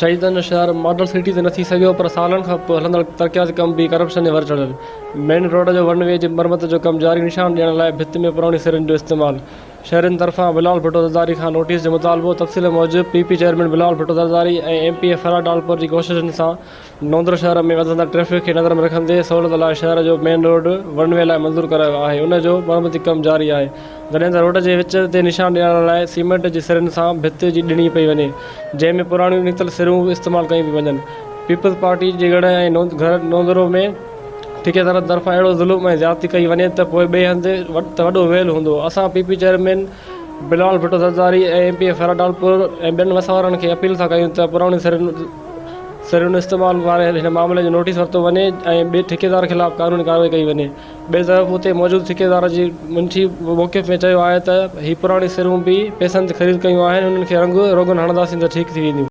शहीदन शहर model city तो नथी सघियो पर सालन खां पोइ हलंदड़ तरक़ियाती कम भी करप्शन जे वर चढ़ियल। मेन रोड जो वन-वे जी मरम्मत जो कम जारी, निशान ॾियण लाइ भिति में पुराणी सिरिन जो इस्तेमाल। शहरनि तरफ़ां बिलावल भुट्टो ज़रदारी खां नोटिस जो मुतालबो। तफ़सील मूजिब पीपी चेयरमैन बिलावल भुट्टो ज़रदारी ऐं एमपी फराद डालपुर जी कोशिशुनि सां नौंदर शहर में वधंदड़ ट्रैफ़िक खे नज़र में रखंदे सहूलियत लाइ शहर जो मेन रोड वन-वे लाइ मंज़ूर करायो आहे। उन जो मरम्मती कम जारी आहे, जॾहिं त रोड जे विच ते निशान ॾियण लाइ सीमेंट जी सिरिन सां भिति जी ॾिनी पई वञे, जंहिं में पुराणियूं निकतल सिरूं इस्तेमाल कयूं पई वञनि। पीपल्स पार्टी जे गढ़ ऐं नौंदरो में ठेकेदार तरफ़ां अहिड़ो ज़ुल्म ऐं ज़्यादती कई वञे त पोइ ॿिए हंधि त वॾो वेल हूंदो। असां पीपी चेयरमैन बिलावल भुट्टो ज़रदारी ऐं एमपी फराद डालपुर ऐं ॿियनि वसावरनि खे अपील था कयूं त पुराणी सिरिन इस्तेमाल वारे हिन मामले जो नोटिस वरितो वञे ऐं ॿिए ठेकेदार ख़िलाफ़ कानूनी कार्रवाई कई वञे। ॿिए तरफ़ उते मौजूदु ठेकेदार जी मुंशी मौक़िफ़ में चयो आहे त ही पुराणी सिरूं बि पैसनि ते ख़रीद कयूं आहिनि, उन्हनि खे रंग रोगन हणंदासीं त ठीकु थी वेंदियूं।